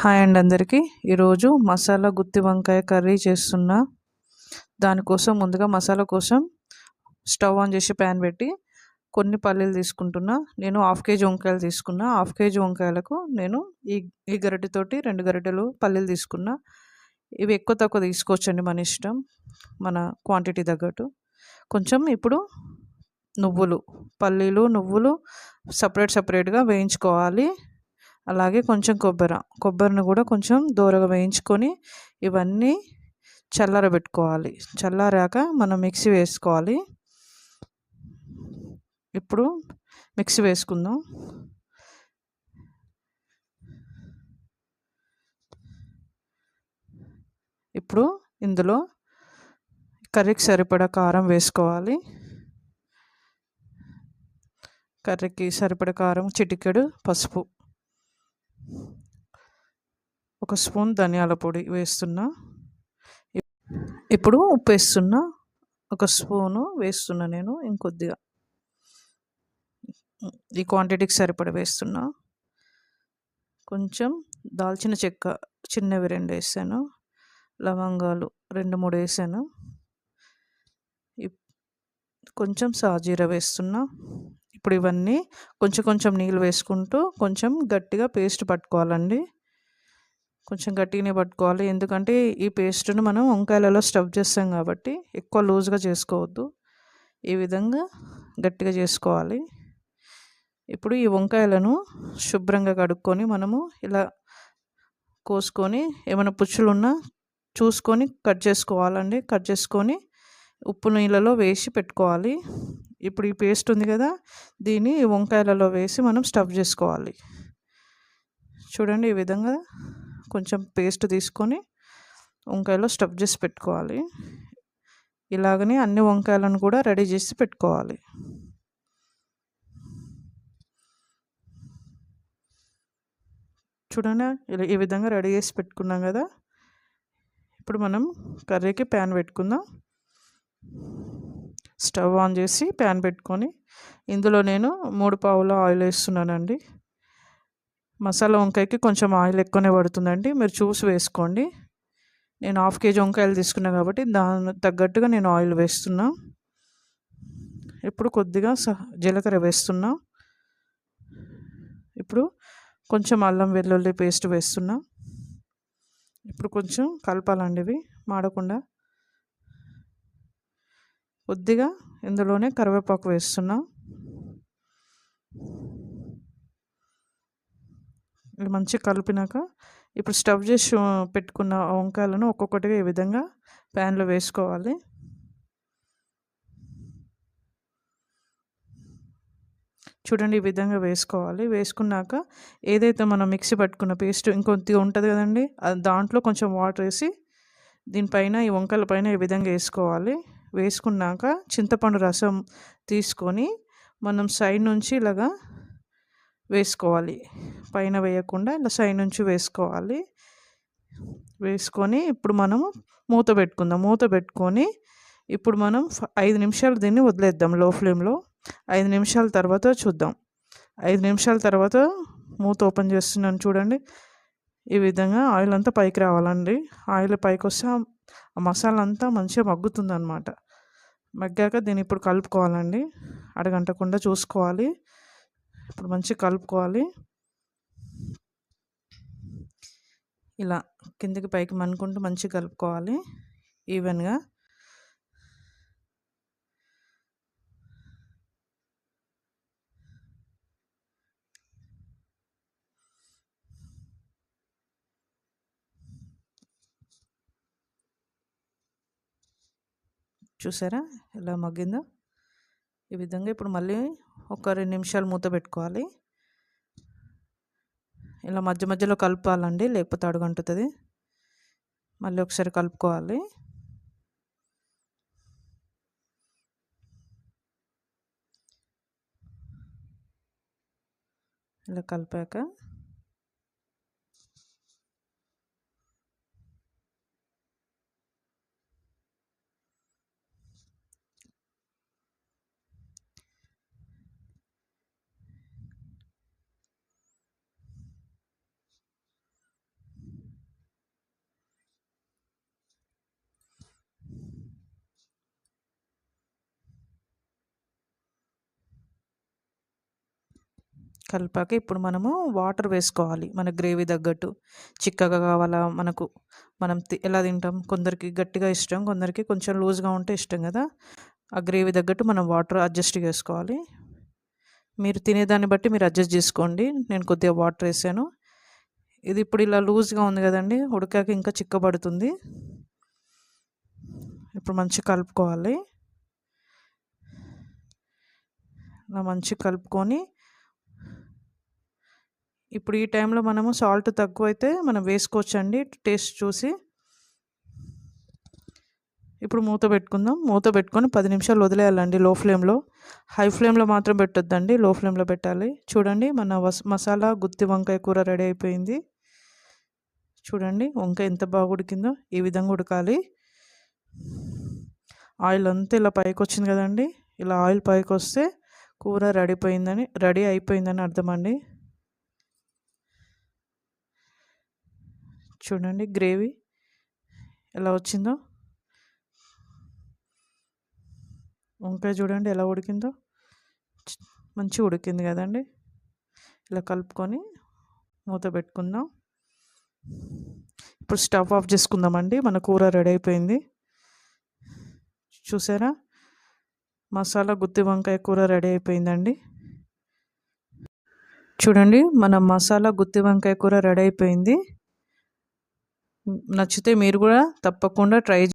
Hi అండి అందరికీ. ఈరోజు మసాలా గుత్తి వంకాయ కర్రీ చేస్తున్నా. దానికోసం ముందుగా మసాలా కోసం స్టవ్ ఆన్ చేసి ప్యాన్ పెట్టి కొన్ని పల్లీలు తీసుకుంటున్నా. నేను 1/2 కేజీ వంకాయలు తీసుకున్నా. 1/2 కేజీ వంకాయలకు నేను ఈ ఈ గరిటెతోటి 2 గరిటెలు పల్లీలు తీసుకున్నా. ఇవి ఎక్కువ తక్కువ తీసుకోవచ్చండి, మన ఇష్టం, మన క్వాంటిటీ తగ్గట్టు. కొంచెం ఇప్పుడు పల్లీలు నువ్వులు సపరేట్గా వేయించుకోవాలి. అలాగే కొంచెం కొబ్బరిని కూడా కొంచెం దూరగా వేయించుకొని ఇవన్నీ చల్లారబెట్టుకోవాలి. చల్లారాక మనం మిక్సీ వేసుకోవాలి. ఇప్పుడు మిక్సీ వేసుకుందాం. ఇప్పుడు ఇందులో కర్రీకి సరిపడా కారం వేసుకోవాలి. కర్రీకి సరిపడా కారం, చిటికెడు పసుపు, 1 స్పూన్ ధనియాల పొడి వేస్తున్నా. ఇప్పుడు ఉప్పు వేస్తున్నా. 1 స్పూను వేస్తున్నా నేను, ఇంకొద్దిగా ఈ క్వాంటిటీకి సరిపడా వేస్తున్నా. కొంచెం దాల్చిన చెక్క చిన్నవి 2 వేసాను. లవంగాలు 2-3 వేసాను. కొంచెం సాజీర వేస్తున్నా. ఇప్పుడు ఇవన్నీ కొంచెం నీళ్ళు వేసుకుంటూ కొంచెం గట్టిగా పేస్ట్ పట్టుకోవాలండి. కొంచెం గట్టిగానే పట్టుకోవాలి, ఎందుకంటే ఈ పేస్ట్ను మనం వంకాయలలో స్టఫ్ చేస్తాం కాబట్టి ఎక్కువ లూజ్గా చేసుకోవద్దు. ఈ విధంగా గట్టిగా చేసుకోవాలి. ఇప్పుడు ఈ వంకాయలను శుభ్రంగా కడుక్కొని మనము ఇలా కోసుకొని ఏమైనా పుచ్చులున్నా చూసుకొని కట్ చేసుకోవాలండి. కట్ చేసుకొని ఉప్పు నీళ్ళలో వేసి పెట్టుకోవాలి. ఇప్పుడు ఈ పేస్ట్ ఉంది కదా, దీన్ని వంకాయలలో వేసి మనం స్టఫ్ చేసుకోవాలి. చూడండి, ఈ విధంగా కొంచెం పేస్ట్ తీసుకొని వంకాయలో స్టఫ్ చేసి పెట్టుకోవాలి. ఇలాగనే అన్ని వంకాయలను కూడా రెడీ చేసి పెట్టుకోవాలి. చూడండి, ఈ విధంగా రెడీ చేసి పెట్టుకున్నాం కదా. ఇప్పుడు మనం కర్రీకి ప్యాన్ పెట్టుకుందాం. స్టవ్ ఆన్ చేసి ప్యాన్ పెట్టుకొని ఇందులో నేను 3 పావుల ఆయిల్ వేస్తున్నానండి. మసాలా వంకాయకి కొంచెం ఆయిల్ ఎక్కువనే పడుతుందండి, మీరు చూసి వేసుకోండి. నేను 1/2 కేజీ వంకాయలు తీసుకున్నాను కాబట్టి దానికి తగ్గట్టుగా నేను ఆయిల్ వేస్తున్నా. ఇప్పుడు కొద్దిగా జీలకర్ర వేస్తున్నా. ఇప్పుడు కొంచెం అల్లం వెల్లుల్లి పేస్ట్ వేస్తున్నా. ఇప్పుడు కొంచెం కలపాలండి, ఇవి మాడకుండా. కొద్దిగా ఇందులోనే కరివేపాకు వేస్తున్నా. మంచిగా కలిపినాక ఇప్పుడు స్టవ్ చేసి పెట్టుకున్న వంకాయలను ఒక్కొక్కటిగా ఈ విధంగా ప్యాన్లో వేసుకోవాలి. చూడండి, ఈ విధంగా వేసుకోవాలి. వేసుకున్నాక ఏదైతే మనం మిక్సీ పట్టుకున్న పేస్ట్ ఇంకొద్దిగా ఉంటుంది కదండి, అది దాంట్లో కొంచెం వాటర్ వేసి దీనిపైన ఈ వంకాయల పైన ఈ విధంగా వేసుకోవాలి. వేసుకున్నాక చింతపండు రసం తీసుకొని మనం సైడ్ నుంచి ఇలాగా వేసుకోవాలి. పైన వేయకుండా ఇలా సైడ్ నుంచి వేసుకోవాలి. వేసుకొని ఇప్పుడు మనము మూత పెట్టుకుందాం. మూత పెట్టుకొని ఇప్పుడు మనం 5 నిమిషాలు దీన్ని వదిలేద్దాం లో ఫ్లేమ్లో. 5 నిమిషాల తర్వాత చూద్దాం. 5 నిమిషాల తర్వాత మూత ఓపెన్ చేస్తున్నాను. చూడండి, ఈ విధంగా ఆయిల్ అంతా పైకి రావాలండి. ఆయిల్ పైకి వస్తే ఆ మసాలా అంతా మంచిగా మగ్గుతుంది అన్నమాట. మగ్గాక దీన్ని ఇప్పుడు కలుపుకోవాలండి. అడగంటకుండా చూసుకోవాలి. ఇప్పుడు మంచిగా కలుపుకోవాలి. ఇలా కిందికి పైకి మనుకుంటూ మంచిగా కలుపుకోవాలి ఈవెన్గా. చూసారా ఎలా మగ్గిందో? ఈ విధంగా ఇప్పుడు మళ్ళీ ఒక 2 నిమిషాలు మూత పెట్టుకోవాలి. ఇలా మధ్య మధ్యలో కలపాలండి, లేకపోతే అడుగంటుతుంది. మళ్ళీ ఒకసారి కలుపుకోవాలి. ఇలా కలిపాక కలిపాక ఇప్పుడు మనము వాటర్ వేసుకోవాలి మన గ్రేవీ తగ్గట్టు. చిక్కగా కావాలా మనకు, మనం ఎలా తింటాం, కొందరికి గట్టిగా ఇష్టం, కొందరికి కొంచెం లూజ్గా ఉంటే ఇష్టం కదా. ఆ గ్రేవీ తగ్గట్టు మనం వాటర్ అడ్జస్ట్ చేసుకోవాలి. మీరు తినేదాన్ని బట్టి మీరు అడ్జస్ట్ చేసుకోండి. నేను కొద్దిగా వాటర్ వేసాను. ఇది ఇప్పుడు ఇలా లూజ్గా ఉంది కదండి, ఉడికాక ఇంకా చిక్కబడుతుంది. ఇప్పుడు మంచిగా కలుపుకోవాలి. ఇలా మంచిగా కలుపుకొని ఇప్పుడు ఈ టైంలో మనము సాల్ట్ తక్కువైతే మనం వేసుకోవచ్చండి టేస్ట్ చూసి. ఇప్పుడు మూత పెట్టుకుందాం. మూత పెట్టుకొని 10 నిమిషాలు వదిలేయాలండి లో ఫ్లేమ్లో. హై ఫ్లేమ్లో మాత్రం పెట్టొద్దండి, లో ఫ్లేమ్లో పెట్టాలి. చూడండి మన మసాలా గుత్తి వంకాయ కూర రెడీ అయిపోయింది. చూడండి వంకాయ ఎంత బాగా ఉడికిందో, ఈ విధంగా ఉడకాలి. ఆయిల్ అంతా ఇలా పైకి వచ్చింది కదండి, ఇలా ఆయిల్ పైకి వస్తే కూర రెడీ అయిపోయిందని అర్థం అండి. చూడండి గ్రేవీ ఎలా వచ్చిందో, వంకాయ చూడండి ఎలా ఉడికిందో, మంచిగా ఉడికింది కదండి. ఇలా కలుపుకొని మూత పెట్టుకుందాం. ఇప్పుడు స్టవ్ ఆఫ్ చేసుకుందామండి, మన కూర రెడీ అయిపోయింది. చూసారా, మసాలా గుత్తి వంకాయ కూర రెడీ అయిపోయిందండి. చూడండి మన మసాలా గుత్తి వంకాయ కూర రెడీ అయిపోయింది. నచ్చితే మీరు కూడా తప్పకుండా ట్రై